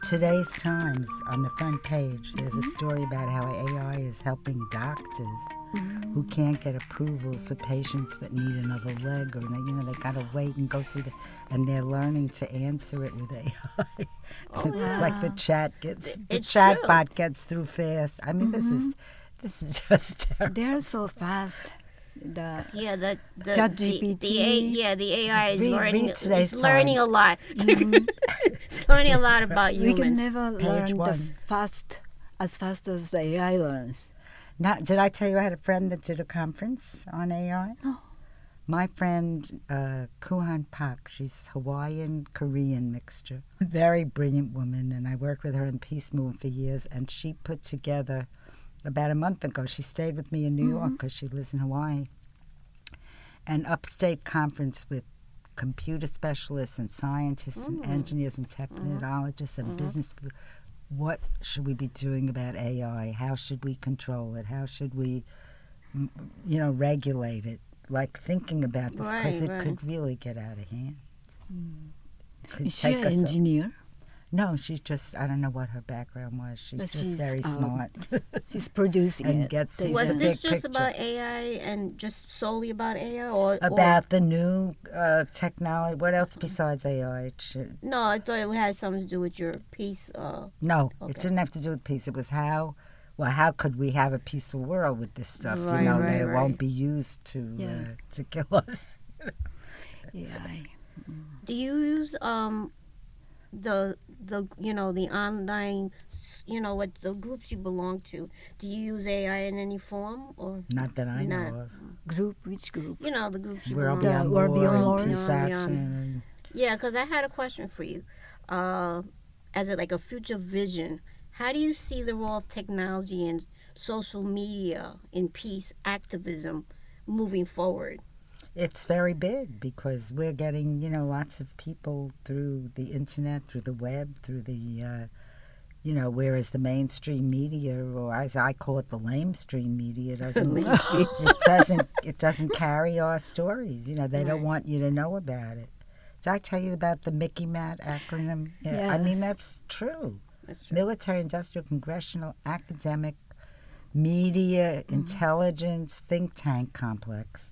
today's Times, on the front page, there's a story about how AI is helping doctors who can't get approvals for patients that need another leg, or they gotta wait and go through and they're learning to answer it with AI. Oh, yeah. Like the It's chatbot true. gets through fast. I mean, this is just terrible. They're so fast. The ChatGPT. The AI is read today's it's learning Times. a lot. It's learning a lot about we can humans. never Page learn one. as fast as the AI learns. Now, did I tell you I had a friend that did a conference on AI? No. My friend, Kuhan Pak, she's Hawaiian-Korean mixture. Very brilliant woman, and I worked with her in the peace movement for years, and she put together, about a month ago, she stayed with me in New York because she lives in Hawaii, an upstate conference with computer specialists and scientists and engineers and technologists and business people. What should we be doing about AI? How should we control it? How should we, regulate it? Like thinking about this because it could really get out of hand. Is she an engineer? No, she's just, I don't know what her background was. She's But just she's, very smart. She's producing And it. gets these Was big this just picture. about AI and just solely about AI, or About the new technology. What else besides AI? No, I thought it had something to do with your piece. No, Okay. it didn't have to do with peace. It was how could we have a peaceful world with this stuff? Right, that it right. won't be used to kill us. AI. Do you use the online, what the groups you belong to? Do you use AI in any form, or Not that I Not- know of. Group? Which group? the groups you World belong Beyond to? World War, Beyond and Wars. Peace Beyond. Action. Yeah, because I had a question for you. As a future vision, how do you see the role of technology and social media in peace activism moving forward? It's very big because we're getting, lots of people through the internet, through the web, through the, whereas the mainstream media, or as I call it, the lamestream media, it doesn't carry our stories. They don't want you to know about it. Did I tell you about the Mickey Mat acronym? Yeah, I mean, Yes. that's true. That's true. Military, industrial, congressional, academic, media, intelligence, think tank complex.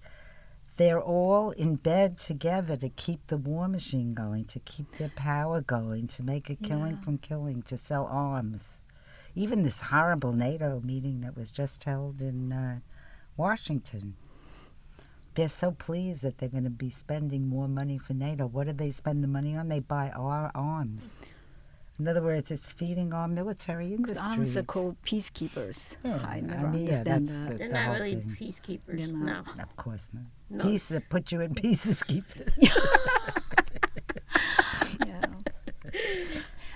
They're all in bed together to keep the war machine going, to keep their power going, to make a killing from killing, to sell arms. Even this horrible NATO meeting that was just held in Washington. They're so pleased that they're going to be spending more money for NATO. What do they spend the money on? They buy our arms. In other words, it's feeding our military Because industry. arms are called peacekeepers. Yeah, I never I mean, yeah, understand that's that. it. They're The not whole really thing. peacekeepers. They're No. not. Of course not. No. Peace that put you in pieces, keep it. Yeah.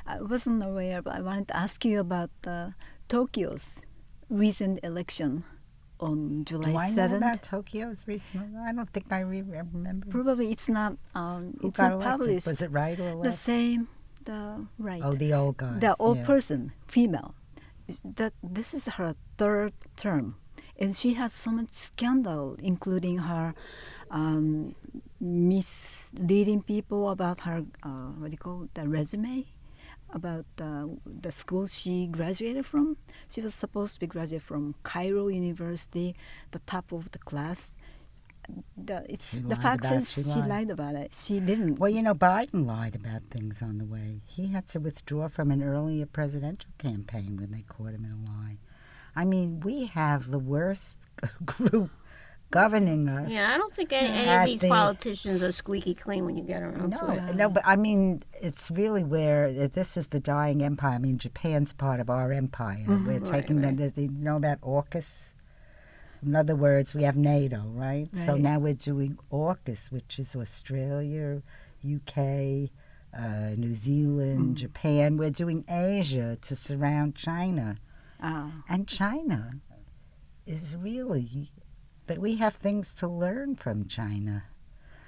I wasn't aware, but I wanted to ask you about Tokyo's recent election on July Do I 7th. know about Tokyo's recent? I don't think I remember. Probably it's not. Who It's got not elected? published. Was it right or left? The same. The right. Oh, the old guy. The old yeah. person, female. That this is her third term, and she has so much scandal, including her misleading people about her the resume, about the school she graduated from. She was supposed to be graduated from Cairo University, the top of the class. The fact is she lied about it. She didn't. Well, Biden lied about things on the way. He had to withdraw from an earlier presidential campaign when they caught him in a lie. I mean, we have the worst group governing us. Yeah, I don't think any of these politicians are squeaky clean when you get around to it. No, but I mean, it's really where this is the dying empire. I mean, Japan's part of our empire. We're taking them. You know about AUKUS? In other words, we have NATO, right? So now we're doing AUKUS, which is Australia, UK, New Zealand, Japan. We're doing Asia to surround China. And China is really... But we have things to learn from China.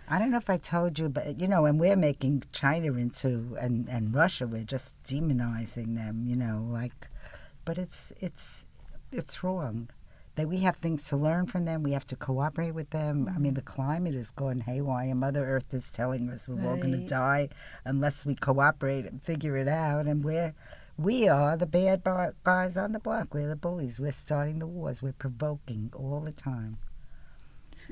I don't know if I told you, but, and we're making China into... And Russia, we're just demonizing them, but it's wrong. we have things to learn from them. We have to cooperate with them. I mean, the climate is going haywire. Mother Earth is telling us we're all going to die unless we cooperate and figure it out. And we are the bad guys on the block. We're the bullies. We're starting the wars. We're provoking all the time.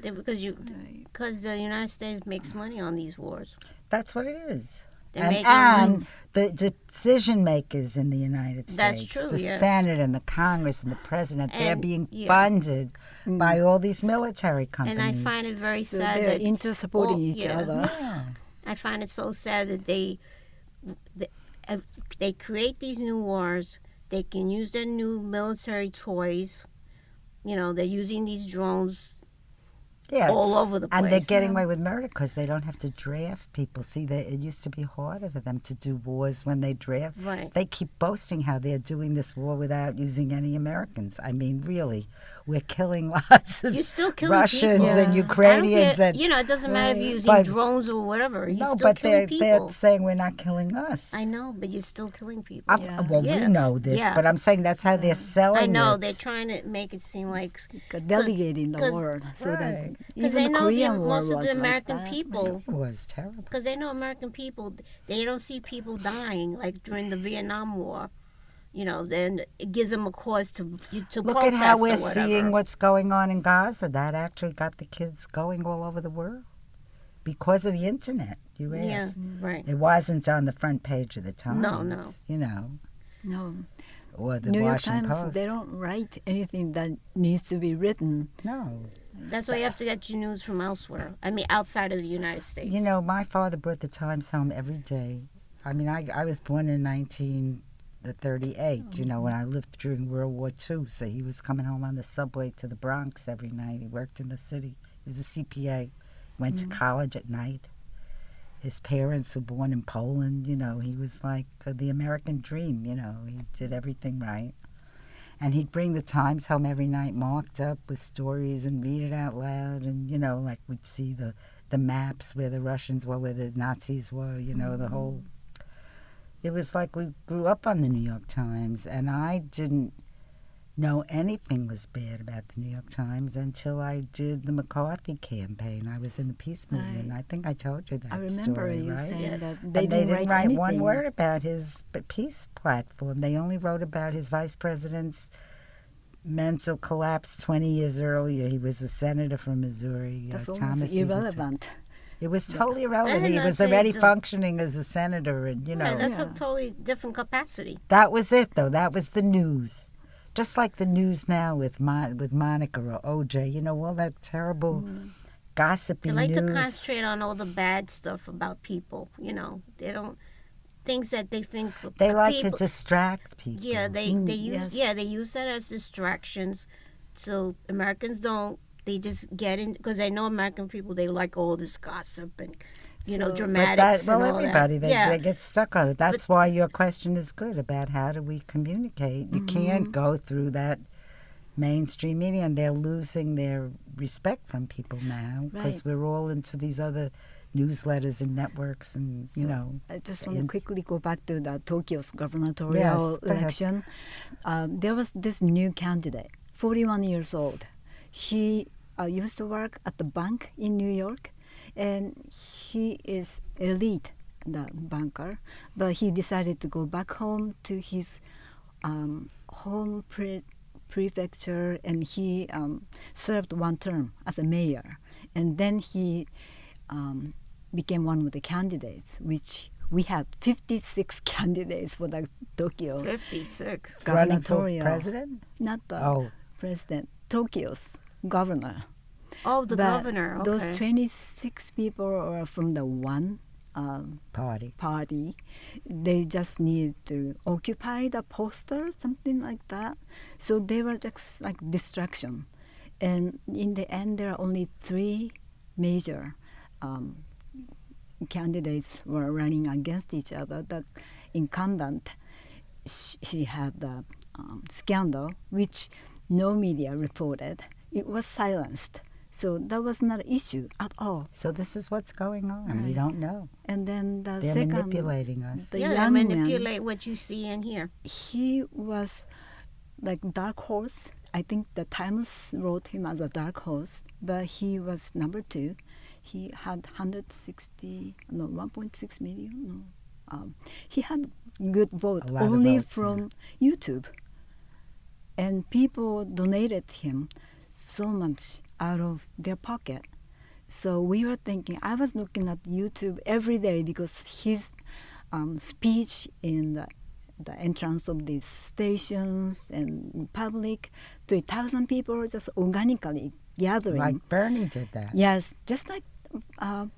Because the United States makes money on these wars. That's what it is. They're making And the decision makers in the United That's States, true, the yes. Senate and the Congress and the President, they're And- being yeah. funded by all these military companies. And I find it very So sad they're that inter-supporting all- each yeah. other. Yeah. I find it so sad that they create these new wars. They can use their new military toys. You know, they're using these drones Yeah. all over the place. And they're getting away with murder because they don't have to draft people. See, it used to be harder for them to do wars when they draft. Right. They keep boasting how they're doing this war without using any Americans. I mean, really, we're killing lots of You're still killing Russians people. and Yeah. Ukrainians. It doesn't matter if you're using But- drones or whatever. You're No, still but killing they're people. saying we're not killing us. I know, but you're still killing people. Yeah. Well, Yeah. we know this, Yeah. but I'm saying that's how they're selling I know it. they're trying to make it seem like Delegating the 'cause- word so that Right. because even they the know Korean War most of was the American like that. people, It was terrible. because they know American people, they don't see people dying like during the Vietnam War. You know, then it gives them a cause to Look protest at how or we're whatever. seeing what's going on in Gaza. That actually got the kids going all over the world because of the internet. You Yeah, asked. right. It wasn't on the front page of the Times. No. You know, No, or the New York Washington Times, Post. they don't write anything that needs to be written. No. That's why you have to get your news from elsewhere. I mean, outside of the United States. You know, my father brought the Times home every day. I mean, I was born in 1938, you know, when I lived during World War II. So he was coming home on the subway to the Bronx every night. He worked in the city. He was a CPA. Went to college at night. His parents were born in Poland. You know, he was like the American dream, you know. He did everything right. And he'd bring the Times home every night marked up with stories and read it out loud. And, you know, like we'd see the maps where the Russians were, where the Nazis were, you know, the whole... It was like we grew up on the New York Times, and I didn't know anything was bad about the New York Times until I did the McCarthy campaign. I was in the peace movement. I think I told you that I remember story, you right? saying Yes. that And they didn't write anything. one word about his peace platform. They only wrote about his vice president's mental collapse 20 years earlier. He was a senator from Missouri. That's Thomas almost Edison. irrelevant. It was totally irrelevant. did He not was say already to- functioning as a senator, and you know. Right, that's Yeah. a totally different capacity. That was it, though. That was the news. Just like the news now with Monica or OJ, you know, all that terrible gossipy They like to news. concentrate on all the bad stuff about people. You know, they don't things that they think They like people, to distract people. Yeah, they use yes. they use that as distractions, so Americans don't. They just get in because they know American people. They like all this gossip and So- But dramatics. well, and all everybody, that. they get stuck on it. That's why your question is good about how do we communicate. You can't go through that mainstream media, and they're losing their respect from people now because Right. we're all into these other newsletters and networks, and you know. I just want to It's- quickly go back to the Tokyo's gubernatorial Yes, go ahead. election. There was this new candidate, 41 years old. He used to work at the bank in New York, and he is elite, the banker. But he decided to go back home to his home prefecture, and he served one term as a mayor. And then he became one of the candidates, which we had 56 candidates for the Tokyo 56. Running for gubernatorial. president? Not the Oh. president, Tokyo's governor. Oh, the But governor. Okay. Those 26 people are from the one Party. party. They just needed to occupy the poster, something like that. So they were just like distraction. And in the end, there are only 3 major candidates were running against each other. The incumbent, she had the scandal, which no media reported. It was silenced. So that was not an issue at all. So this is what's going on. We Right. don't know. And then the They're second, manipulating us. the yeah, they young man, manipulate what you see and hear. he was like dark horse I think the Times wrote him as a dark horse, but he was number 2. He had 1.6 million. No. He had good vote A lot of only votes, from YouTube. And people donated him so much out of their pocket. So we were thinking, I was looking at YouTube every day because his speech in the entrance of these stations and in public, 3,000 people just organically gathering. Like Bernie did that. Yes, just like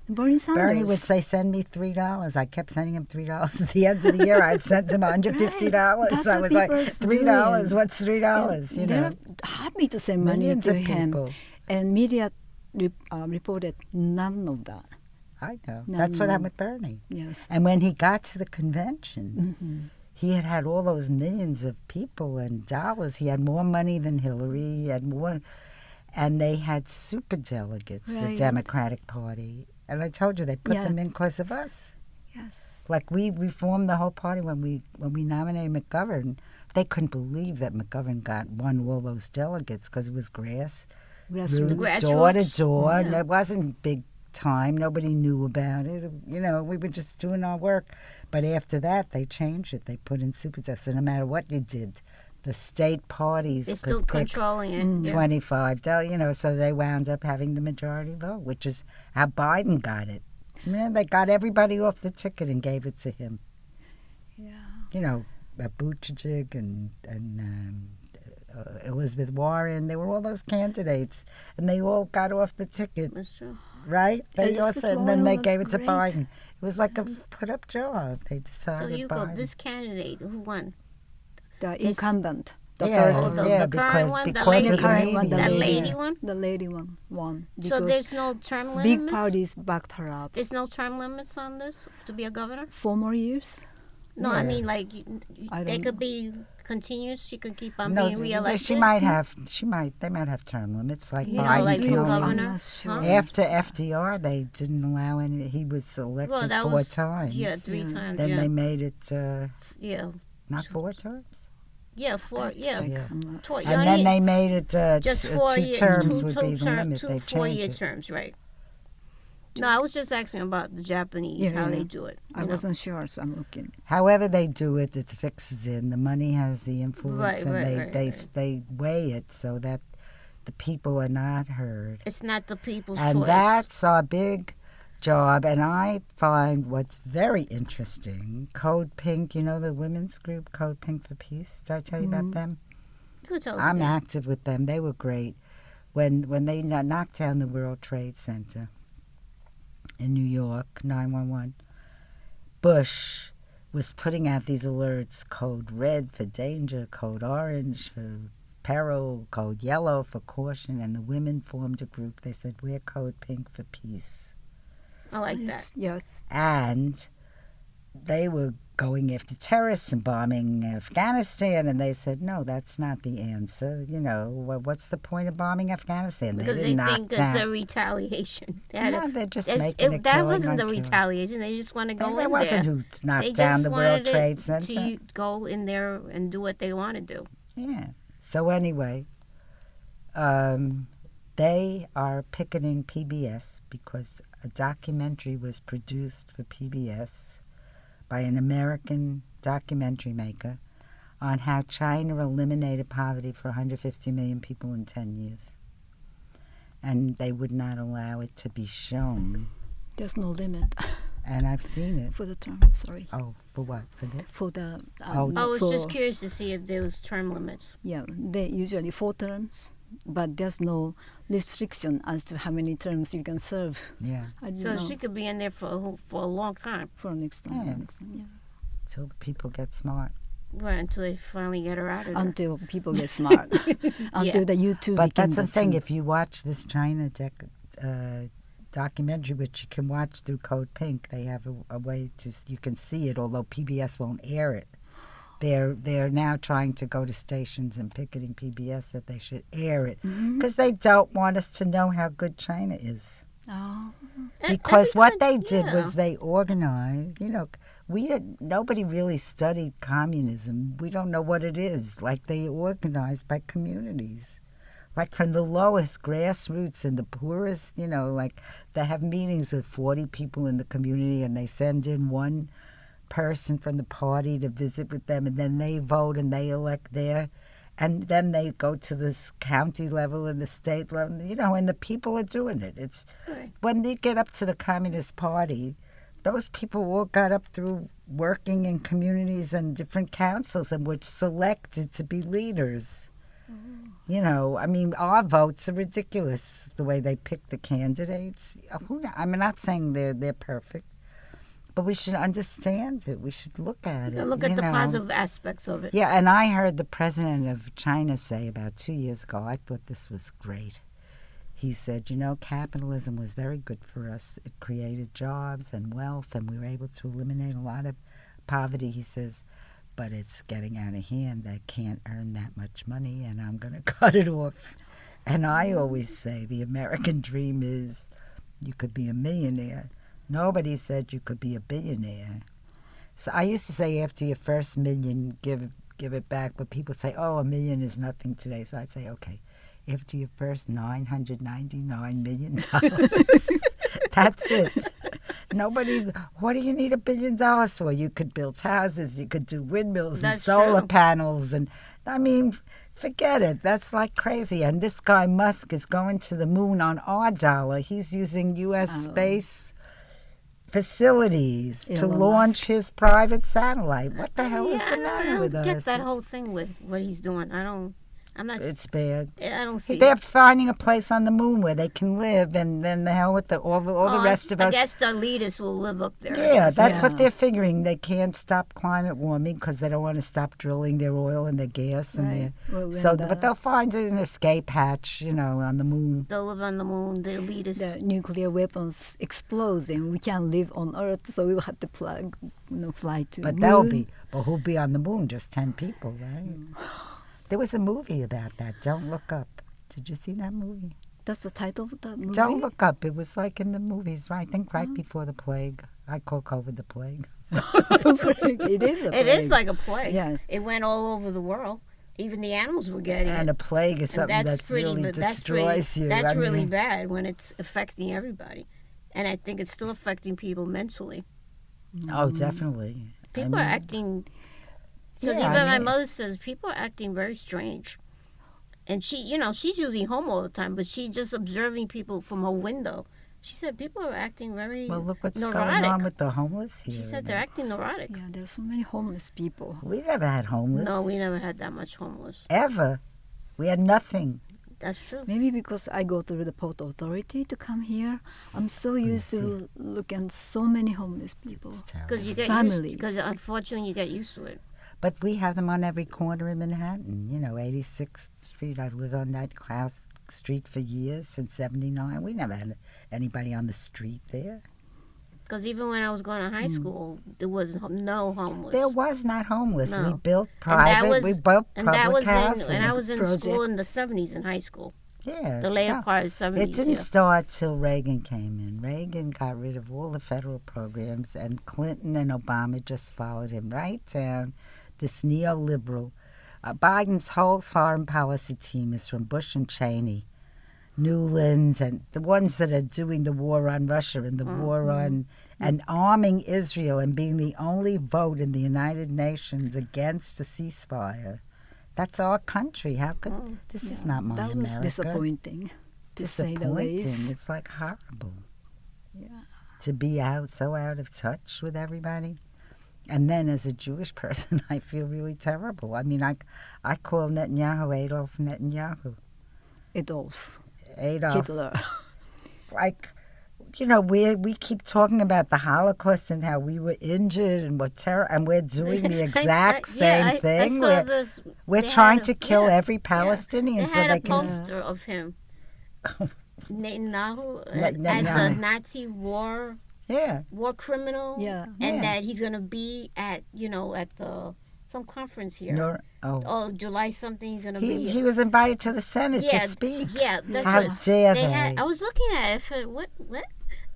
Bernie Sanders. Bernie would say, "Send me $3." I kept sending him $3. At the end of the year, I'd send him $150. That's I what was like, people's $3. doing. What's $3? You They're know, happy to send money millions to of him. people. And media reported none of that. I know. No, That's what no. happened with Bernie. Yes. And when he got to the convention, Mm-hmm. he had all those millions of people and dollars. He had more money than Hillary. He had more, and they had super delegates, the Right. Democratic Party. And I told you they put Yeah. them in because of us. Yes. Like we formed the whole party when we nominated McGovern. They couldn't believe that McGovern won all those delegates because it was grassroots, Grassroots. door to door. Yeah. And it wasn't big time. Nobody knew about it. You know, we were just doing our work. But after that, they changed it. They put in super delegates. So no matter what you did, the state parties They're could still pick controlling it. Yeah. 25. You know, so they wound up having the majority vote, which is how Biden got it. I mean, they got everybody off the ticket and gave it to him. Yeah. You know, Buttigieg and Elizabeth Warren. They were all those candidates, and they all got off the ticket, That's true. right? They all Elizabeth said, and then Warren they was gave it to great. Biden. It was like a put-up job. They So decided you go, Biden. this candidate who won? The incumbent. The Yeah, third Oh, one. the yeah, current one, the because lady of the current one, media. the That lady. lady one? The lady one won. So Because there's no term limits? big parties backed her up. There's no term limits on this to be a governor? 4 more years? No, I Yeah. mean like I they don't could be continuous. She could keep on No, being reelected. she might have. They might have term limits like You know, Biden. like can for only- governor? I'm not sure. Huh? After FDR, they didn't allow any. He was elected Well, that 4 was times. yeah, 3 Yeah. times. Then yeah, they made it yeah, not 4 times. yeah, 4. Yeah, Check. Yeah. I'm not Tw- And then they made it just 4 4 year, terms two, would two be the term, limit. 2 They 4-year changed it. terms, right? No, I was just asking about the Japanese, Yeah, how yeah. they do it. I you know. wasn't sure, so I'm looking. However they do it, it fixes in. The money has the influence, Right, and right, they weigh it so that the people are not heard. It's not the people's And choice. that's our big job. And I find what's very interesting, Code Pink, you know the women's group, Code Pink for Peace? Did I tell you about them? You could tell us I'm about it. active with them. They were great. When they knocked down the World Trade Center in New York, 911, Bush was putting out these alerts, code red for danger, code orange for peril, code yellow for caution, and the women formed a group. They said, we're Code Pink for Peace. I like Yes, that. yes. And they were going after terrorists and bombing Afghanistan, and they said, no, that's not the answer. You know, what's the point of bombing Afghanistan? Because they didn't knock think down. it's a retaliation. They had No, a- they're just it's- making it- a that killing wasn't on the killing. retaliation. They just want to go That in wasn't there. who knocked They down just the World wanted Trade it Center. to go in there and do what they want to do. Yeah. So anyway, they are picketing PBS because a documentary was produced for PBS by an American documentary maker on how China eliminated poverty for 150 million people in 10 years. And they would not allow it to be shown. There's no limit And I've seen it. for the term. Sorry. Oh, for what? For this? For the. Oh, I was for, just curious to see if there was term limits. Yeah, they usually 4 terms, but there's no restriction as to how many terms you can serve. Yeah. I don't So know. she could be in there for a long time, For next time. Yeah. Next time, yeah. Till the people get smart. right, until they finally get her out of there. Until people get smart. Until the YouTube But became that's what I'm the saying. tool. If you watch this China documentary, which you can watch through Code Pink, they have a way to you can see it. Although PBS won't air it, they're now trying to go to stations and picketing PBS that they should air it because they don't want us to know how good China is. Oh. Because what they Everybody- did yeah. was they organized. You know, nobody really studied communism. We don't know what it is. Like, they organized by communities. Like, from the lowest grassroots and the poorest, like, they have meetings with 40 people in the community, and they send in one person from the party to visit with them, and then they vote and they elect their, and then they go to this county level and the state level, and the people are doing it. It's Right. when they get up to the Communist Party, those people all got up through working in communities and different councils and were selected to be leaders. Our votes are ridiculous, the way they pick the candidates. I'm not saying they're perfect, but we should understand it. We should look at it. Look at the positive aspects of it. Yeah, and I heard the president of China say about 2 years ago, I thought this was great. He said, capitalism was very good for us. It created jobs and wealth, and we were able to eliminate a lot of poverty. He says, but it's getting out of hand. They can't earn that much money, and I'm going to cut it off. And I always say the American dream is you could be a millionaire. Nobody said you could be a billionaire. So I used to say after your first million, give it back. But people say, $1 million is nothing today. So I'd say, okay, after your first $999 million, that's it. Nobody, what do you need $1 billion for? You could build houses, you could do windmills and solar panels. And forget it. That's like crazy. And this guy Musk is going to the moon on our dollar. He's using U.S. space facilities to launch his private satellite. What the hell is the matter with us? I don't get that whole thing with what he's doing. I'm not. It's bad. I don't see. They're finding a place on the moon where they can live, and then the hell with all the rest of us. I guess the leaders will live up there. Yeah, that's what they're figuring. They can't stop climate warming because they don't want to stop drilling their oil and their gas and but they'll find an escape hatch, on the moon. They'll live on the moon. The elitists. The nuclear weapons explode, and we can't live on Earth, so we will have to fly to the moon. But who'll be on the moon? Just 10 people, right? There was a movie about that, Don't Look Up. Did you see that movie? That's the title of the movie? Don't Look Up. It was like in the movies, right? I think right before the plague. I call COVID the plague. It is a plague. It is like a plague. Yes. It went all over the world. Even the animals were getting it. And a plague is something that really destroys you. That's really bad when it's affecting everybody. And I think it's still affecting people mentally. Oh, definitely. People are acting... Because my mother says people are acting very strange. And she's usually home all the time, but she's just observing people from her window. She said people are acting very Well, look what's neurotic. going on with the homeless here. She said they're acting neurotic. Yeah, there's so many homeless people. We never had homeless. No, we never had that much homeless. Ever. We had nothing. That's true. Maybe because I go through the Port Authority to come here, I'm so used to looking at so many homeless people. Because you get families. Because unfortunately you get used to it. But we have them on every corner in Manhattan. 86th Street. I lived on that street for years, since 79. We never had anybody on the street there. Because even when I was going to high school, there was no homeless. There was not homeless. No. We built private, we built public housing. And I was in school in the 70s in high school. Yeah. The later part of the 70s. It didn't start till Reagan came in. Reagan got rid of all the federal programs, and Clinton and Obama just followed him right down. This neoliberal. Biden's whole foreign policy team is from Bush and Cheney, Newlands, and the ones that are doing the war on Russia and the war on and arming Israel and being the only vote in the United Nations against a ceasefire. That's our country. How could this is not my America. That was disappointing, to say the least. It's like horrible. Yeah. To be so out of touch with everybody. And then as a Jewish person, I feel really terrible. I call Netanyahu Adolf Netanyahu. Adolf. Hitler. We keep talking about the Holocaust and how we were injured and and we're doing the exact same thing. We're trying to kill every Palestinian so they can... They had a can... poster of him. Netanyahu as a Nazi war criminal, and that he's going to be at some conference here. July something. He's going to be. He was invited to the Senate to speak. Yeah, that's how dare they? I was looking at it. What?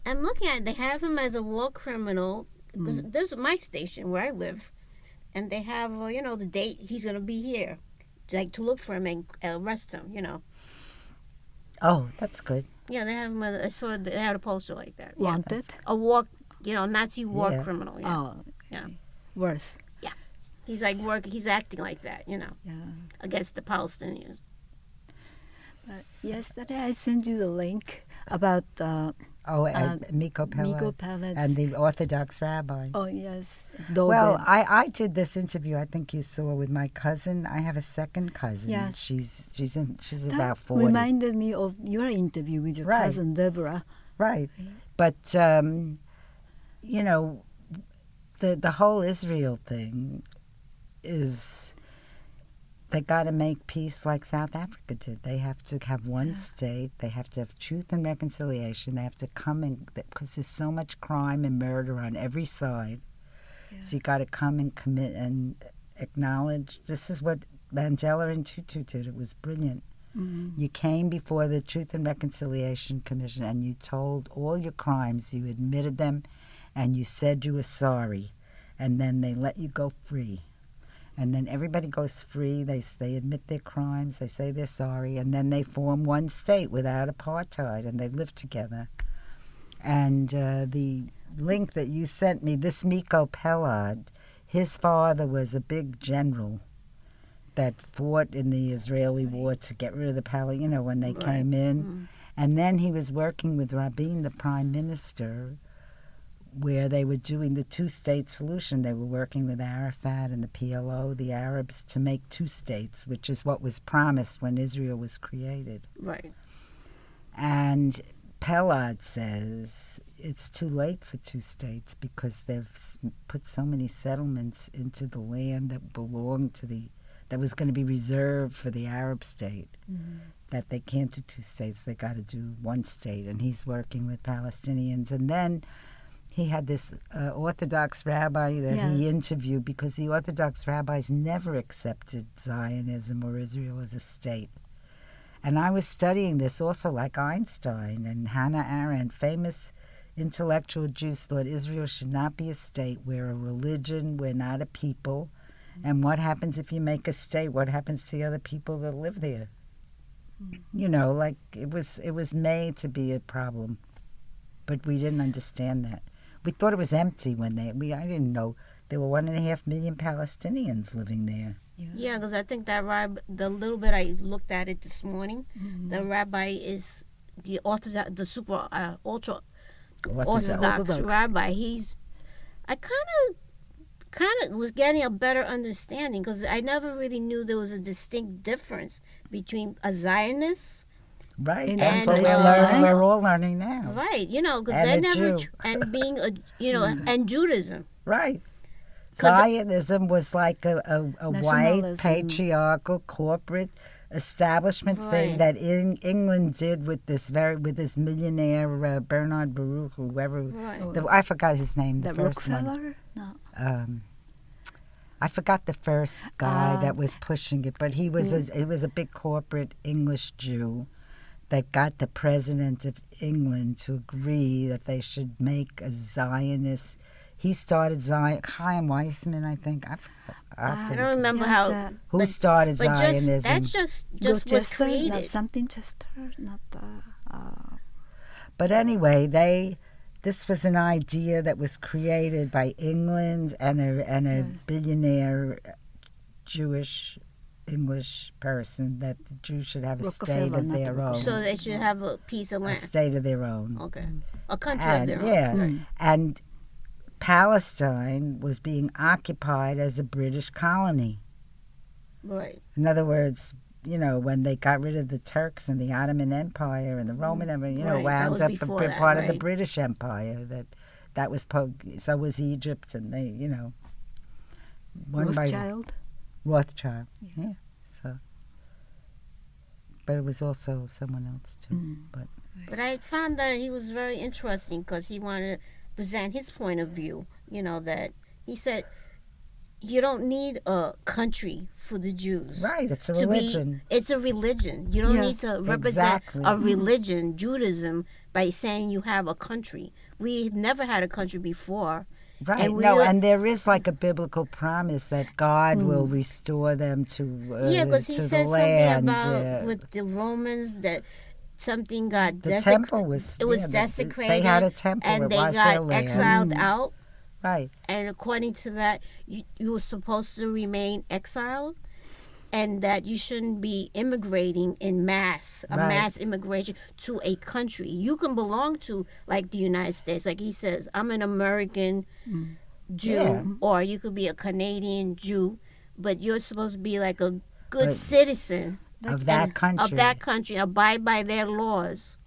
I'm looking at it. They have him as a war criminal. Because this is my station where I live, and they have, the date he's going to be here, like to look for him and arrest him. Oh, that's good. Yeah, they have him. I saw they had a poster like that. Yeah. Wanted? A Nazi war Yeah. criminal. Yeah. Oh, Yeah. worse. He's like he's acting like that, Yeah. against the Palestinians. Yesterday I sent you the link about Miko Pellet Miko Pellet's. and the Orthodox rabbi. Oh yes, Well, Dobin. I did this interview. I think you saw with my cousin. I have a second cousin. Yes. She's that about 40. reminded me of your interview with your Right. cousin Deborah. Right. But the whole Israel thing is they got to make peace like South Africa did. They have to have one state. They have to have truth and reconciliation. They have to come in because there's so much crime and murder on every side. Yeah. So you got to come and commit and acknowledge. This is what Mandela and Tutu did. It was brilliant. Mm-hmm. You came before the Truth and Reconciliation Commission and you told all your crimes. You admitted them and you said you were sorry. And then they let you go free. And then everybody goes free. They admit their crimes. They say they're sorry. And then they form one state without apartheid. And they live together. And the link that you sent me, this Miko Pelad, his father was a big general that fought in the Israeli war to get rid of the Palestinians, when they came in. Mm-hmm. And then he was working with Rabin, the prime minister, where they were doing the two-state solution. They were working with Arafat and the PLO, the Arabs, to make two states, which is what was promised when Israel was created. Right. And Pelad says it's too late for two states because they've put so many settlements into the land that belonged to that was going to be reserved for the Arab state, that they can't do two states. They got to do one state. And he's working with Palestinians. And then he had this Orthodox rabbi that he interviewed because the Orthodox rabbis never accepted Zionism or Israel as a state. And I was studying this also like Einstein and Hannah Arendt, famous intellectual Jews, thought Israel should not be a state. We're a religion, we're not a people. And what happens if you make a state? What happens to the other people that live there? Like it was made to be a problem. But we didn't understand that. We thought it was empty when I didn't know there were 1.5 million Palestinians living there. Yeah, because I think that rabbi, the little bit I looked at it this morning, the rabbi is the Orthodox, the super ultra Orthodox rabbi. I kind of was getting a better understanding because I never really knew there was a distinct difference between a Zionist. Right, And that's what Islam. we're all learning now. Right, because And they a never Jew. and being and Judaism. Right. 'Cause- Zionism was like a white, Nationalism. patriarchal, corporate establishment thing Right. that England did with this millionaire Bernard Baruch, whoever. Right. I forgot his name. The The first one. Rockefeller? No. I forgot the first guy Ah. that was pushing it, but he was a big corporate English Jew that got the president of England to agree that they should make a Zionist. He started Chaim Weizmann, I think. I don't remember Yes, how. Who started But Zionism? that's just was Chester, not created. something Chester, not But anyway, this was an idea that was created by England and a billionaire Jewish English person that the Jews should have a state Rockefeller, of not the their own. So they should have a piece of A land. state of their own. Okay. A country of And, their own. yeah, and Palestine was being occupied as a British colony. Right. In other words, when they got rid of the Turks and the Ottoman Empire and the Roman Empire, Right, that wound was up before a that, part of the right. British Empire. That was so was Egypt, and they, one by Rothschild. Rothschild. Yeah. So, but it was also someone else too. But I found that he was very interesting because he wanted to present his point of view. That he said, you don't need a country for the Jews. Right, it's a to be- religion. It's a religion. You don't Yes, need to represent exactly. a religion, Judaism, by saying you have a country. We've never had a country before, Right. And And there is like a biblical promise that God will restore them to because he to the said something land. about with the Romans that something got The temple was desecrated. They had a temple. and It they was their got land. exiled out. Right. And according to that, you were supposed to remain exiled, and that you shouldn't be immigrating in mass, mass immigration to a country. You can belong to, like, the United States. Like he says, I'm an American Jew, or you could be a Canadian Jew, but you're supposed to be like a good citizen of that country. Abide by their laws.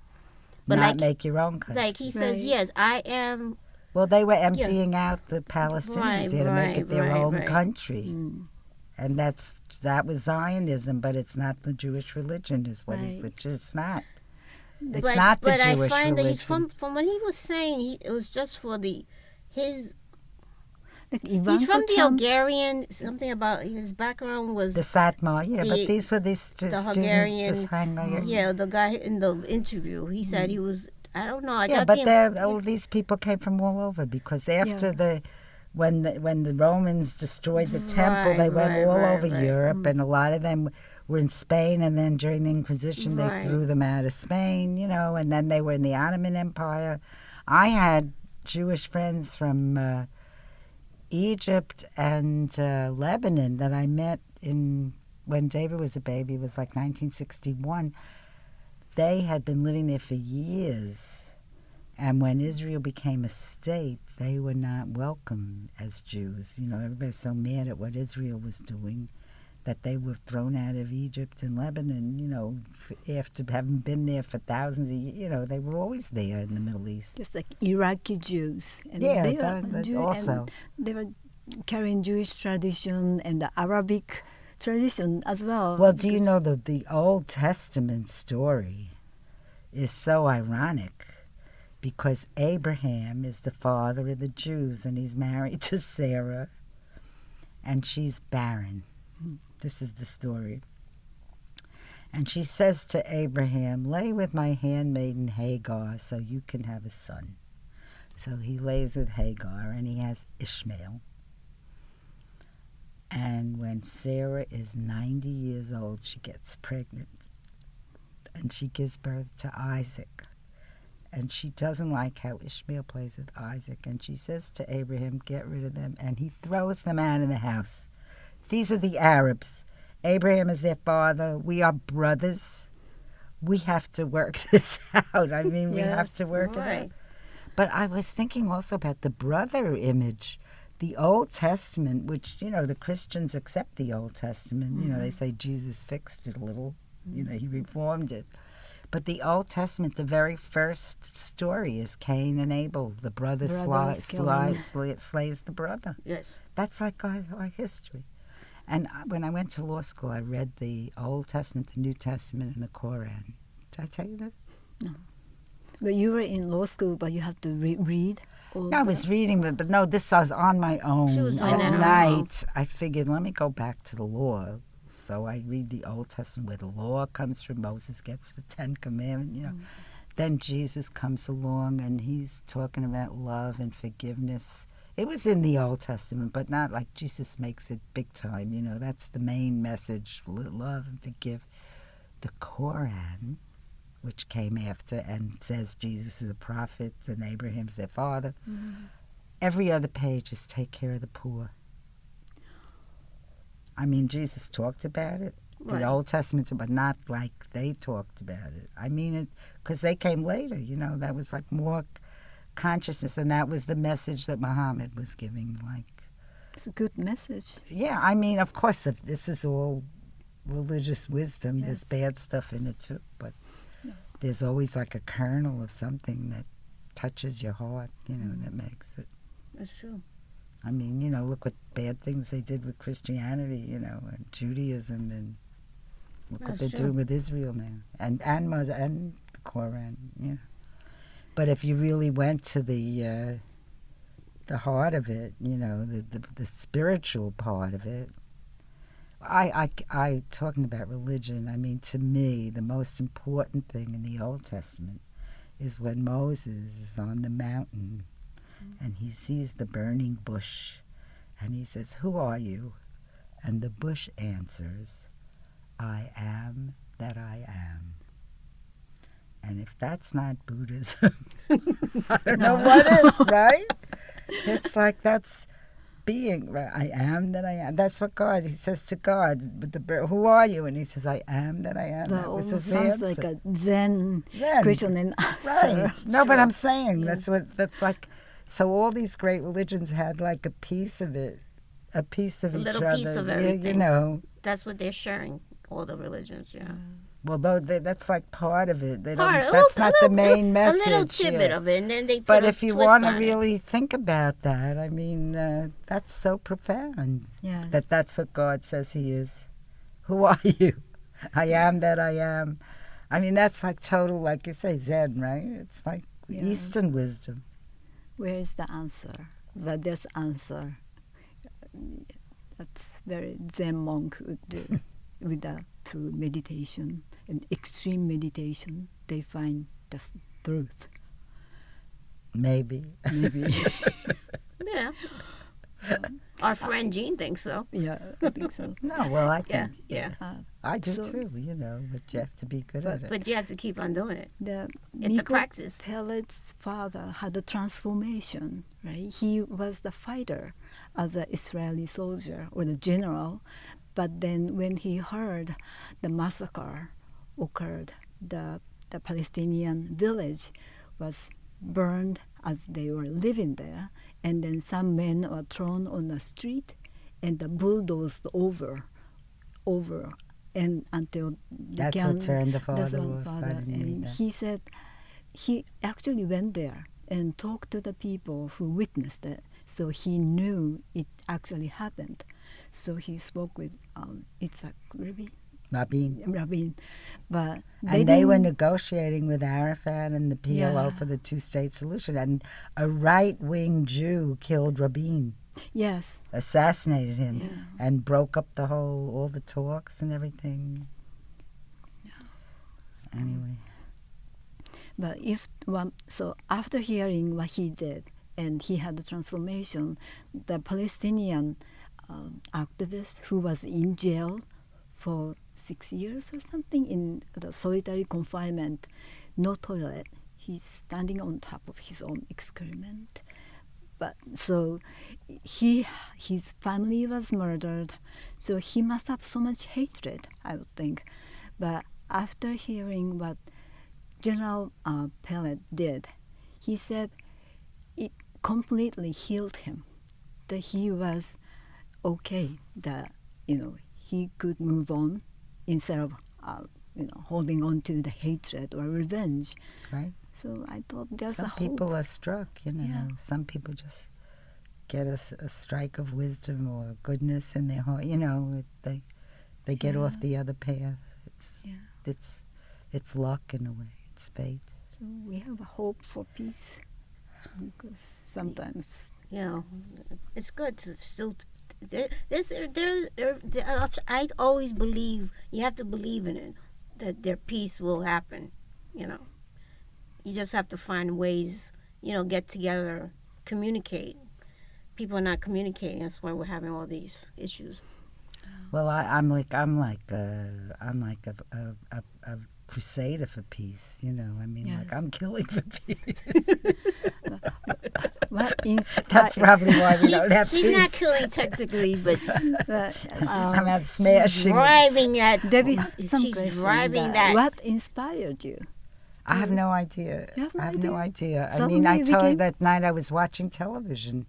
But not make your own country. Like he says, yes, I am. Well, they were emptying out the Palestinians to make it their own country. And that was Zionism, but it's not the Jewish religion, is what which it's not. It's not the Jewish religion. But I find that from what he was saying, it was just for his. He's from the Hungarian. Something about his background was the Satmar. But these were the Hungarian. The guy in the interview. He said he was. I don't know. All these people came from all over because after when the Romans destroyed the temple, they went all over Europe, and a lot of them were in Spain. And then during the Inquisition, they threw them out of Spain. And then they were in the Ottoman Empire. I had Jewish friends from Egypt and Lebanon that I met when David was a baby. It was like 1961. They had been living there for years, and when Israel became a state, they were not welcome as Jews. Everybody was so mad at what Israel was doing that they were thrown out of Egypt and Lebanon, after having been there for thousands of years. They were always there in the Middle East. Just like Iraqi Jews. And that's also. And they were carrying Jewish tradition and the Arabic tradition as well. Well, do you know the Old Testament story is so ironic because Abraham is the father of the Jews, and he's married to Sarah, and she's barren. This is the story. And she says to Abraham, lay with my handmaiden Hagar so you can have a son. So he lays with Hagar, and he has Ishmael. And when Sarah is 90 years old, she gets pregnant. And she gives birth to Isaac. And she doesn't like how Ishmael plays with Isaac. And she says to Abraham, get rid of them. And he throws them out of the house. These are the Arabs. Abraham is their father. We are brothers. We have to work this out. I mean, we have to work it out. But I was thinking also about the brother image. The Old Testament, which, the Christians accept the Old Testament. They say Jesus fixed it a little. He reformed it. But the Old Testament, the very first story is Cain and Abel. The brother slays the brother. Yes. That's like our history. And when I went to law school, I read the Old Testament, the New Testament, and the Koran. Did I tell you this? No. But you were in law school, but you have to read? No, I was reading, but no, this was on my own. At night, I figured, let me go back to the law. So I read the Old Testament where the law comes from. Moses gets the 10 Commandments, Then Jesus comes along, and he's talking about love and forgiveness. It was in the Old Testament, but not like Jesus makes it big time. That's the main message, love and forgive. The Koran, which came after and says Jesus is a prophet and Abraham's their father. Every other page is take care of the poor. I mean, Jesus talked about it, the Old Testament, but not like they talked about it. I mean it because they came later, that was like more consciousness, and that was the message that Muhammad was giving. It's a good message. Yeah, I mean, of course, if this is all religious wisdom, there's bad stuff in it too, but there's always like a kernel of something that touches your heart, that makes it. That's true. I mean, look what bad things they did with Christianity, and Judaism, and look what they're doing with Israel now, and the Koran, But if you really went to the heart of it, the spiritual part of it, I talking about religion, I mean, to me, the most important thing in the Old Testament is when Moses is on the mountain and he sees the burning bush, and he says, "Who are you?" And the bush answers, "I am that I am." And if that's not Buddhism, I don't know what is, right? It's like that's being, right? I am that I am. That's what God, he says to God, but the bird, "Who are you?" And he says, "I am that I am." That That was almost his sounds answer. like a Zen Zen. question and answer. Right. No, but I'm saying Yeah. that's like, so all these great religions had like a piece of it, a piece of A each little other. piece of You everything. know. That's what they're sharing, all the religions, yeah. Well, though that's like part of it. They Part don't. of- That's a not little- the main A message. little tidbit yeah. of it, and then they put But a if you twist want to on it. really think about that, I mean, that's so profound. Yeah. That's what God says He is. Who are you? I am that I am. I mean, that's like total, like you say, Zen, right? It's like Yeah. Eastern wisdom. Where is the answer? But there's answer. That's very Zen monk would do. Through meditation and extreme meditation, they find the truth. Maybe. Maybe. Yeah. Our friend Jean thinks so. Yeah, I think so. No, well, I Yeah, think yeah. I do So- too, you know, but you have to be good at it. But you have to keep on doing it. The It's a Miko praxis. Pellet's father had a transformation, right? He was the fighter as an Israeli soldier or the general, but then when he heard the massacre occurred, the Palestinian village was burned as they were living there, and then some men were thrown on the street and bulldozed over, and until That's what turned the that's father what off. father, I didn't read and that. he said he actually went there and talked to the people who witnessed it, so he knew it actually happened. So he spoke with Itzhak Rabin, but They were didn't- negotiating with Arafat and the PLO Yeah. for the two-state solution. And a right-wing Jew killed Rabin, Yes, assassinated him, Yeah. and broke up all the talks and everything. Anyway, but so after hearing what he did and he had the transformation, the Palestinian activist who was in jail for 6 years or something in the solitary confinement, no toilet. He's standing on top of his own excrement. But so his family was murdered, so he must have so much hatred, I would think. But after hearing what General Pellet did, he said it completely healed him. That he was okay. That he could move on instead of holding on to the hatred or revenge. right? So I thought there's Some a hope. people are struck, Yeah. Some people just get a strike of wisdom or goodness in their heart. They get Yeah. off the other path. Yeah. It's luck in a way. It's fate. So we have a hope for peace, because sometimes It's good to still. I always believe you have to believe in it, that their peace will happen. You just have to find ways. Get together, communicate. People are not communicating. That's why we're having all these issues. Well, I'm like a crusader for peace. Yes. I'm killing for peace. what inspired That's probably why we don't have She's peace. not killing technically, but I'm out smashing. driving at. Debbie, some She's question driving that. What inspired you? I have no idea. You have no I have no idea. I Suddenly mean, I you told you became- that night I was watching television.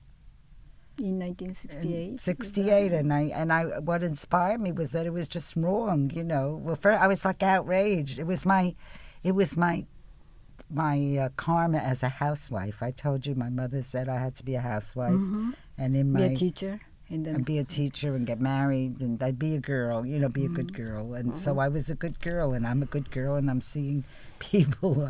In 1968? 68, and I what inspired me was that it was just wrong, Well, first I was like outraged. It was my karma as a housewife. I told you my mother said I had to be a housewife, Mhm. and in Be my a teacher? And then and be a teacher and get married, and I'd be a girl, be a Mm-hmm. good girl. And so I was a good girl, and I'm a good girl, and I'm seeing people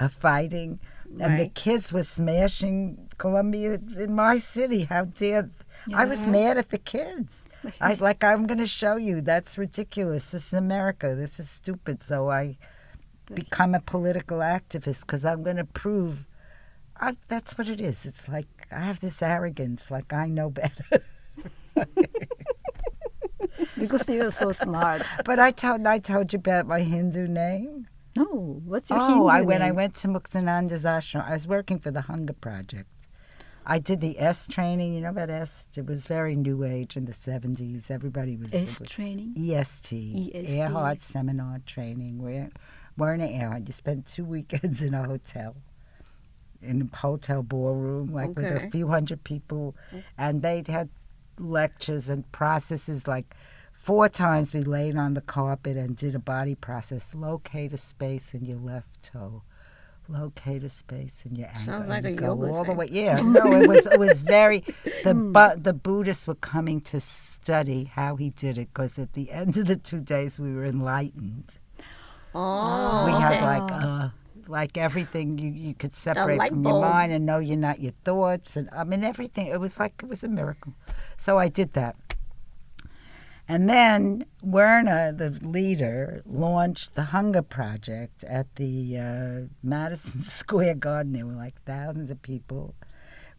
are fighting, and the Right. kids were smashing Columbia in my city. How dare! I was Yeah. mad at the kids. I'm going to show you. That's ridiculous. This is America. This is stupid. So I become a political activist because I'm going to prove That's what it is. It's like I have this arrogance, like I know better. Because you're so smart. But I told you about my Hindu name. No, what's your Hindu When I name? went to Muktananda's ashram, I was working for the Hunger Project. I did the S training. You know about S? It was very new age in the 70s. Everybody was S training? EST, EST. Earhart Seminar Training. We're in an Earhart. You spend 2 weekends in a hotel, in a hotel ballroom, like with Okay. a few hundred people, and they had lectures and processes. Like 4 times we laid on the carpet and did a body process. Locate a space in your left toe. Locate a space in your ankle. Sounds like and a you go yoga all the thing. way. Yeah, no, it was very. The Buddhists were coming to study how he did it because at the end of the 2 days we were enlightened. Oh, We okay. had like everything you could separate light from your bulb. mind and know you're not your thoughts, and I mean everything. It was a miracle. So I did that. And then Werner, the leader, launched the Hunger Project at the Madison Square Garden. There were like thousands of people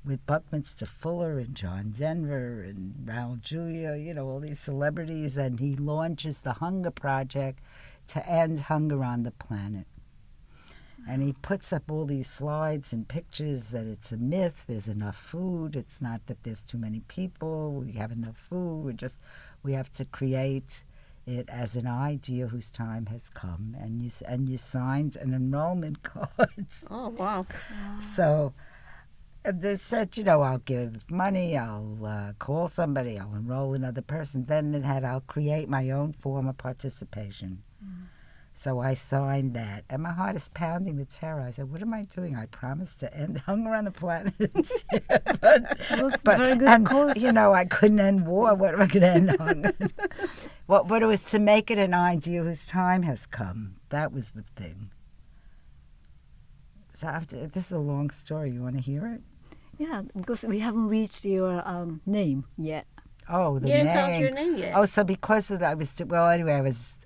with Buckminster Fuller and John Denver and Raul Julia, all these celebrities. And he launches the Hunger Project to end hunger on the planet. And he puts up all these slides and pictures that it's a myth, there's enough food, it's not that there's too many people, we have enough food, we have to create it as an idea whose time has come. And you signed an enrollment cards. Oh, wow. So they said, I'll give money, I'll call somebody, I'll enroll another person. Then it had, I'll create my own form of participation. So I signed that, and my heart is pounding with terror. I said, what am I doing? I promised to end hunger on the planet. It was very good cause. I couldn't end war. What am I going to end hunger? But it was to make it an idea whose time has come. That was the thing. So this is a long story. You want to hear it? Yeah, because we haven't reached your name yet. Oh, the You didn't name. tell us your name yet. Oh, so because of that,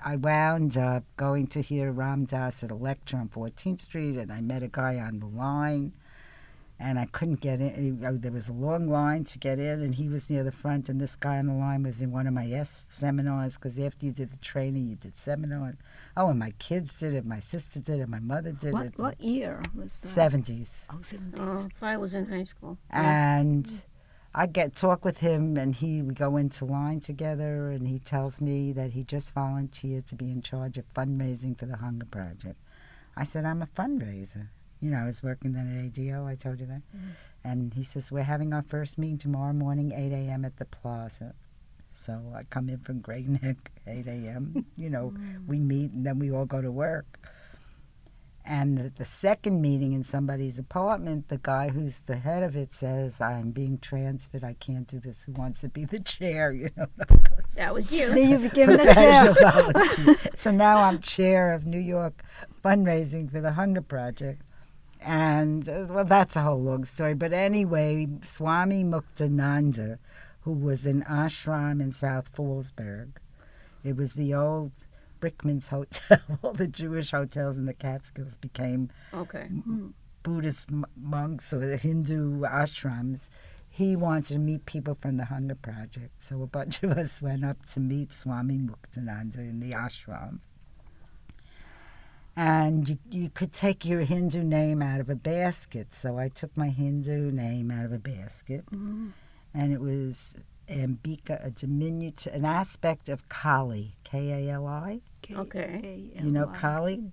I wound up going to hear Ram Dass at a lecture on 14th Street, and I met a guy on the line, and I couldn't get in. There was a long line to get in, and he was near the front, and this guy on the line was in one of my seminars, because after you did the training, you did seminars. Oh, and my kids did it, my sister did it, my mother did it. What year was that? 70s. Oh, 70s. Oh, I was in high school. And I talk with him, and we go into line together, and he tells me that he just volunteered to be in charge of fundraising for the Hunger Project. I said, I'm a fundraiser. I was working then at ADO, I told you that. And he says, we're having our first meeting tomorrow morning, 8 a.m. at the Plaza. So I come in from Great Neck, 8 a.m. We meet, and then we all go to work. And at the second meeting in somebody's apartment, the guy who's the head of it says, I'm being transferred, I can't do this. Who wants to be the chair? That was you. Then you became the chair. Professional volunteer. So now I'm chair of New York fundraising for the Hunger Project. And, that's a whole long story. But anyway, Swami Muktananda, who was an ashram in South Fallsburg, it was the old Brickman's Hotel. All the Jewish hotels in the Catskills became Okay. Buddhist monks or the Hindu ashrams. He wanted to meet people from the Hunger Project. So a bunch of us went up to meet Swami Muktananda in the ashram. And you could take your Hindu name out of a basket. So I took my Hindu name out of a basket. And it was Ambika, a diminutive, an aspect of Kali, K-A-L-I. Okay. You know Kali?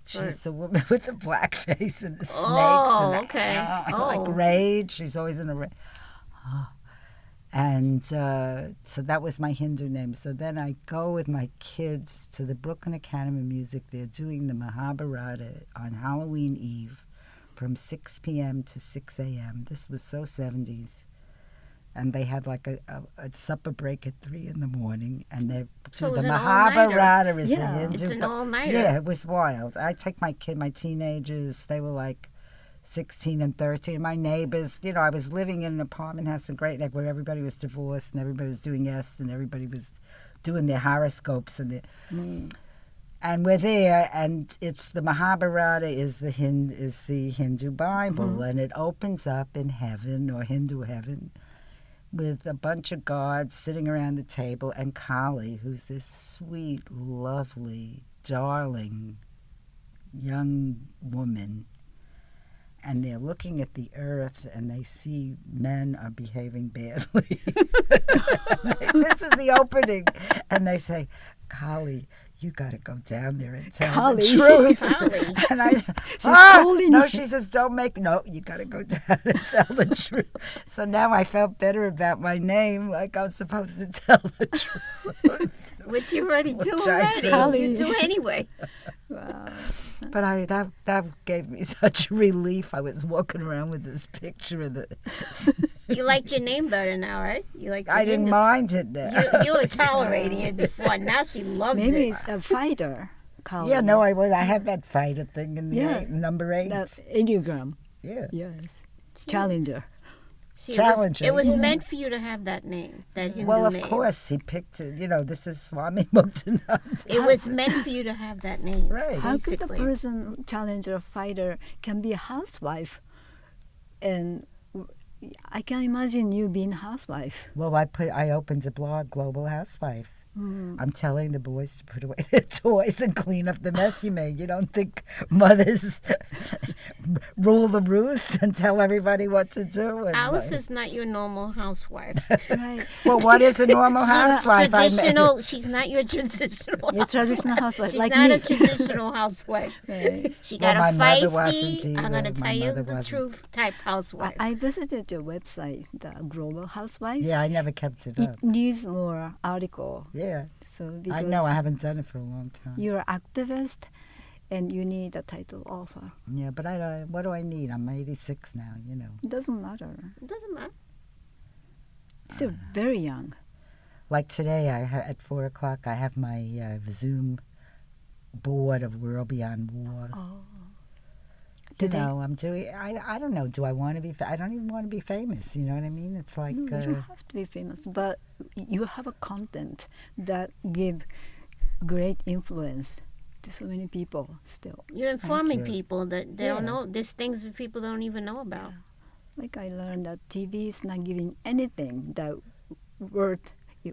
She's the woman with the black face and the snakes. Oh, and okay. Like rage. She's always in a rage. And so that was my Hindu name. So then I go with my kids to the Brooklyn Academy of Music. They're doing the Mahabharata on Halloween Eve from 6 p.m. to 6 a.m. This was so 70s. And they had like a supper break at 3 in the morning. And So it was the an Mahabharata is Yeah. a Hindu. It's an all-nighter. Yeah, it was wild. I take my teenagers, they were like 16 and 13. My neighbors, I was living in an apartment house in Great Neck where everybody was divorced and everybody was doing and everybody was doing their horoscopes. And we're there, and it's the Mahabharata is the Hindu Bible, and it opens up in heaven or Hindu heaven with a bunch of gods sitting around the table, and Kali, who's this sweet, lovely, darling young woman, and they're looking at the earth, and they see men are behaving badly. This is the opening, and they say, Kali, you got to go down there and tell the truth. Kali. And I, no, she says, you got to go down and tell the truth. So now I felt better about my name, like I was supposed to tell the truth. Which you already do Which I already. do. You do anyway. Wow. But that gave me such relief. I was walking around with this picture of the. You liked your name better now, right? You like. I didn't mind it now. You were tolerating it before. Now she loves Maybe it. it's a fighter. Kali. Yeah, no, I was. I had that fighter thing in the number 8. That Enneagram. Yeah. Yes. Challenger. See, Challenger. It was meant for you to have that name, that Hindu Well, of name. course, he picked it. You know, this is Swami Muktanand. It was meant for you to have that name. Right. How could a Basically. person, challenger, fighter, can be a housewife? And I can imagine you being a housewife. Well, I opened a blog, Global Housewife. I'm telling the boys to put away their toys and clean up the mess you made. You don't think mothers rule the roost and tell everybody what to do? And Alice is not your normal housewife. Right. well, what is a normal housewife? She's not your traditional Your traditional housewife, She's like not me. a traditional housewife. Right. She Well, got my a mother wasn't feisty, either. I'm going to My tell you mother the wasn't. truth, type housewife. I visited your website, the Global Housewife. Yeah, I never kept it It up. needs more article. Yeah, So I because know. I haven't done it for a long time. you're an activist, and you need a title author. Yeah, but what do I need? I'm 86 now, you know. It doesn't matter. It doesn't matter. Still very young. Like today, at 4 o'clock, I have my Zoom board of World Beyond War. Oh. You know, I'm doing. I don't know. Do I want to be? I don't even want to be famous. You know what I mean? It's like. No, you don't have to be famous, but you have a content that gives great influence to so many people still. You're informing you. people that they don't know. There's things that people don't even know about. Like I learned that TV is not giving anything that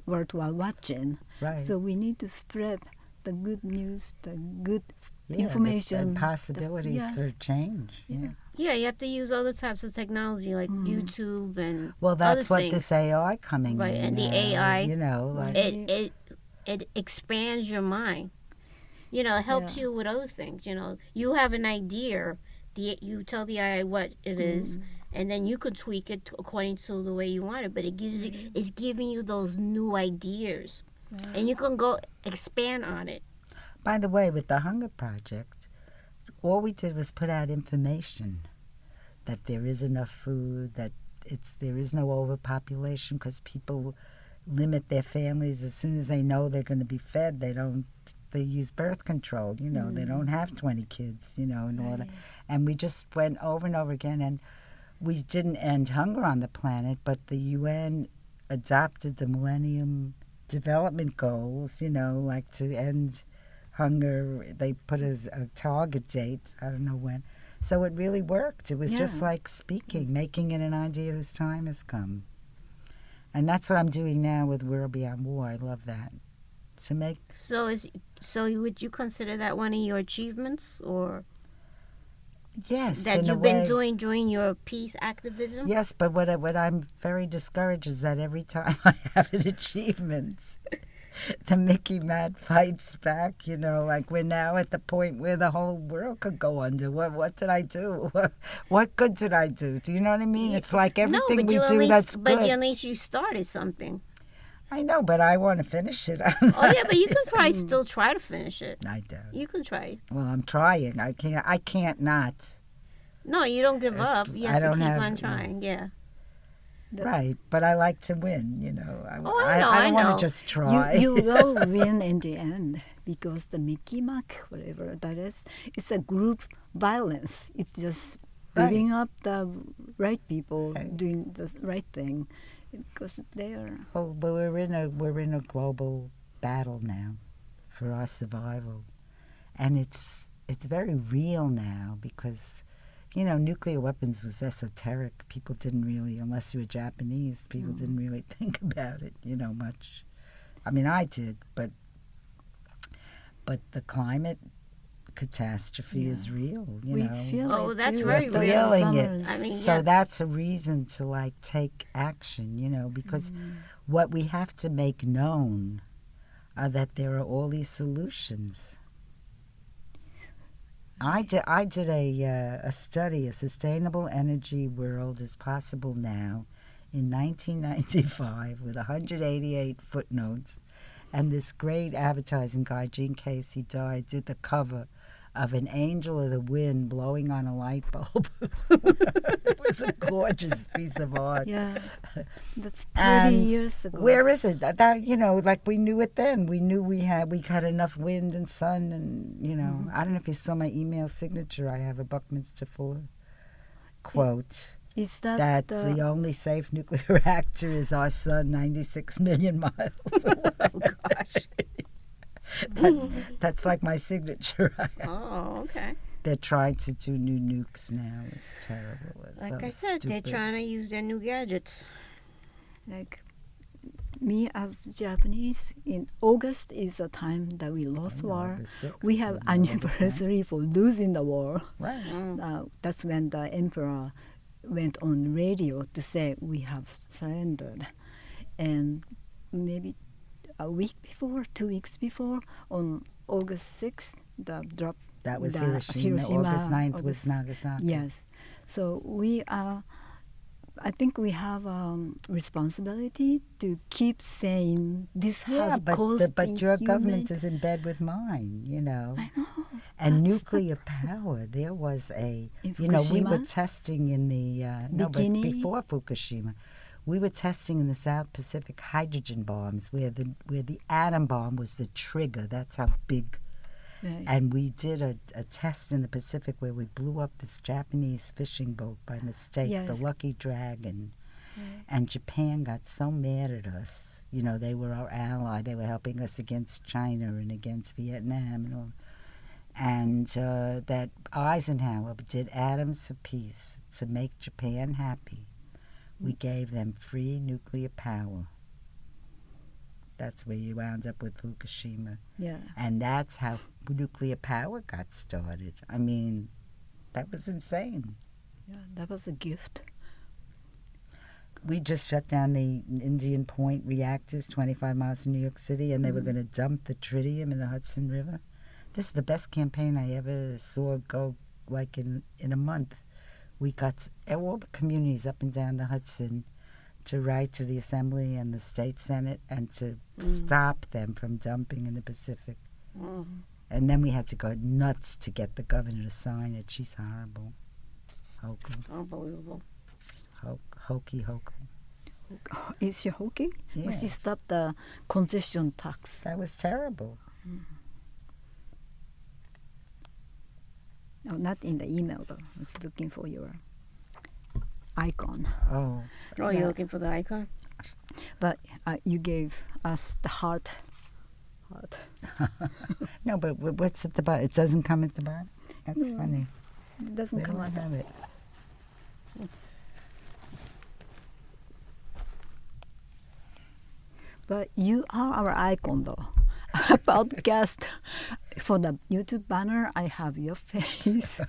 worthwhile watching. Right. So we need to spread the good news, the good Yeah, information. and possibilities yes. for change. Yeah. Yeah, you have to use other types of technology like YouTube and Well, that's other what things. this AI coming Right, in and the now, AI. You know, like It expands your mind. You know, it helps Yeah. you with other things. You know, you have an idea. You tell the AI what it is, and then you could tweak it according to the way you want it. But it gives you, it's giving you those new ideas, and you can go expand on it. By the way, with the Hunger Project, all we did was put out information that there is enough food, that there is no overpopulation because people limit their families as soon as they know they're going to be fed. They use birth control, you know. They don't have 20 kids, you know, in order. And we just went over and over again, and we didn't end hunger on the planet, but the UN adopted the Millennium Development Goals, you know, like to end hunger. They put a target date, I don't know when. So it really worked. It was just Yeah. like speaking, making it an idea whose time has come. And that's what I'm doing now with World Beyond War. I love that. To make So would you consider that one of your achievements, or yes, that in a you've been way. doing during your peace activism? Yes, but what I'm very discouraged is that every time I have an achievement, the Mickey Mad fights back. You know, like we're now at the point where the whole world could go under. What did I do? What good did I do? Do you know what I mean? It's like everything but we you at do least, that's but good. at least you started something. I know, but I want to finish it. Oh yeah, but you can probably still try to finish it. I don't. You can try. Well, I'm trying. I can't not. No, you don't give up. You I have to don't keep have- on trying. Yeah. Right, but I like to win. You know, I know, I I don't want know. to just try. You will win in the end because the Mickey Mac, whatever that is, it's a group violence. It's just building up the right people doing the right thing because they are. Oh, but we're in a global battle now for our survival, And it's very real now because, nuclear weapons was esoteric. People didn't really, unless you were Japanese, people didn't really think about it, much. I mean, I did, but the climate catastrophe is real, we feel Oh, it that's too. very The real. Feeling it. summers. I mean, So yeah. that's a reason to take action, because what we have to make known are that there are all these solutions. I did a study, A Sustainable Energy World is Possible Now, in 1995 with 188 footnotes. And this great advertising guy, Gene Casey, did the cover of an angel of the wind blowing on a light bulb. It was a gorgeous piece of art. Yeah, that's 30 And years ago. where is it? That we knew it then. We knew we had enough wind and sun, and I don't know if you saw my email signature. I have a Buckminster Fuller quote. Is that That the only safe nuclear reactor is our sun, 96 million miles away. Oh, gosh. That's like my signature. Oh, okay. They're trying to do new nukes now. It's terrible. It's Like so I said, they're stupid. trying to use their new gadgets. like me as Japanese, in August is the time that we lost war. August 6th, We have anniversary for losing the war. Right. That's when the emperor went on radio to say we have surrendered. And maybe a week before, 2 weeks before, on August 6th, the drop. That was the Hiroshima. August 9th was August- Nagasaki. Yes. So we are, I think we have responsibility to keep saying this Yeah, has caused but your the government human- is in bed with mine, I know. And That's nuclear power, there was In we were Fukushima? testing in the, but Bikini? before Fukushima, we were testing in the South Pacific hydrogen bombs where the atom bomb was the trigger. That's how big. Right. And we did a test in the Pacific where we blew up this Japanese fishing boat by mistake, the Yes. Lucky Dragon. Right. And Japan got so mad at us. They were our ally. They were helping us against China and against Vietnam and all. And that Eisenhower did Atoms for Peace to make Japan happy. We gave them free nuclear power. That's where you wound up with Fukushima. Yeah. And that's how nuclear power got started. I mean, that was insane. Yeah, that was a gift. We just shut down the Indian Point reactors 25 miles from New York City, and they were going to dump the tritium in the Hudson River. This is the best campaign I ever saw go in a month. We got all the communities up and down the Hudson to write to the Assembly and the State Senate and to stop them from dumping in the Pacific. And then we had to go nuts to get the governor to sign it. She's horrible. Unbelievable. Hokey. Is she hokey? Yeah. Or she stopped the concession tax? That was terrible. No, not in the email though. I was looking for your icon. Oh. Oh, you're looking for the icon? But you gave us the heart. No, but what's at the bottom? It doesn't come at the bottom? That's funny. It doesn't We come don't out. have it. But you are our icon though. Our podcast. For the YouTube banner, I have your face.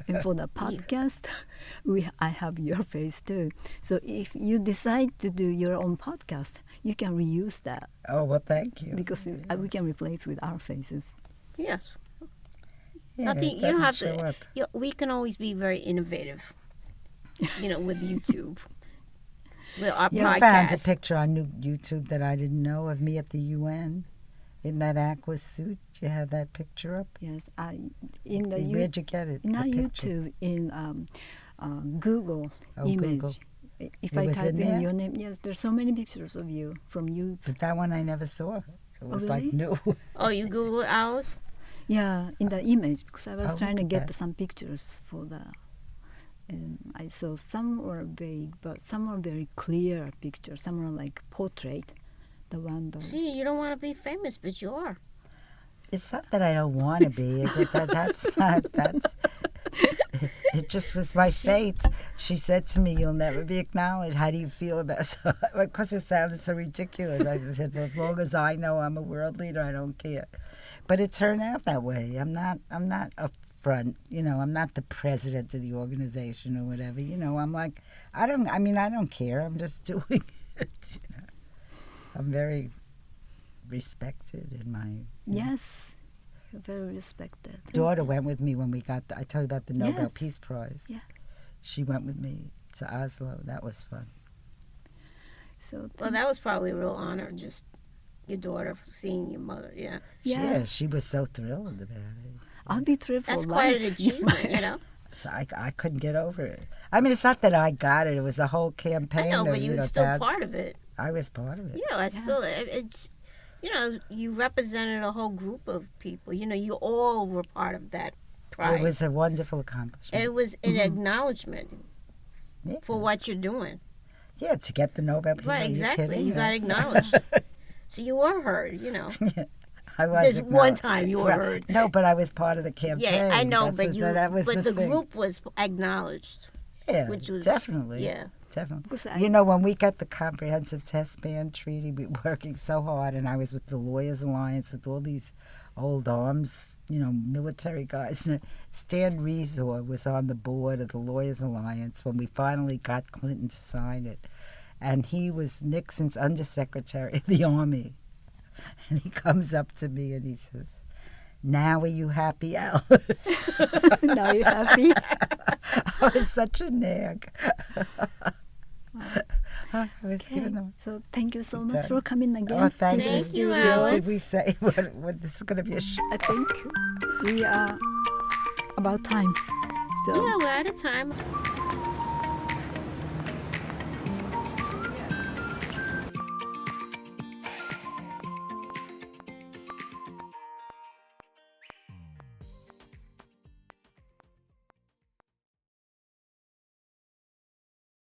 And for the podcast, I have your face too. So if you decide to do your own podcast, you can reuse that Oh, well, thank you. because we can replace with our faces. Yes. Yeah, Nothing. it You don't doesn't have show to. up. We can always be very innovative. With YouTube. With our You podcast. found a picture on YouTube that I didn't know of me at the UN in that aqua suit. You have that picture up? Yes, in the Where'd you get it? not the picture? YouTube, in Google Oh, image. Google. If It I was type in in there? your name, yes, there's so many pictures of you from youth. But that one I never saw. It was like really? new. Oh, you Google ours? Yeah, in the image because I was Oh, trying to look at get that. some pictures for the. And I saw some were vague, but some are very clear pictures. Some are like portrait. The one that. See, you don't want to be famous, but you are. It's not that I don't want to be. Is it that's it just was my fate. She said to me, "You'll never be acknowledged. How do you feel about?" So, because it sounded so ridiculous, I just said, "Well, as long as I know I'm a world leader, I don't care." But it turned out that way. I'm not up front. I'm not the president of the organization or whatever. I'm like, I don't care. I'm just doing it. I'm very respected in my Yes, you're very respected. daughter went with me when we I told you about the Nobel Yes. Peace Prize. Yeah. She went with me to Oslo. That was fun. So Well, that was probably a real honor, just your daughter seeing your mother. Yeah, yeah, She was so thrilled about it. I'll be thrilled for that's life. quite an achievement, you know. So I couldn't get over it. I mean, it's not that I got it. It was a whole campaign. I know, of, but you were know, still that- part of it. I was part of it. You know, it's you represented a whole group of people. You all were part of that prize. It was a wonderful accomplishment. It was an acknowledgement Yeah. for what you're doing. Yeah, to get the Nobel Peace. Right, Are you exactly. kidding? You got That's- acknowledged. So you were heard, I was There's one acknowledged. time you were Right. heard. No, but I was part of the campaign. Yeah, I know, That's that was but the thing. group was acknowledged, Yeah, which was definitely. Yeah. Definitely. Because I- When we got the Comprehensive Test Ban Treaty, we were working so hard, and I was with the Lawyers Alliance with all these old arms, military guys. And Stan Resor was on the board of the Lawyers Alliance when we finally got Clinton to sign it. And he was Nixon's undersecretary of the Army. And he comes up to me and he says, "Now are you happy, Alice?" Now you're happy. I was such a nag. I was Okay. giving them. So thank you so Good much time. for coming again. Oh, thank to the you. Thank you, studio. Alice. Did we say what this is going to be a show? I think we are about time. So Yeah, we're out of time.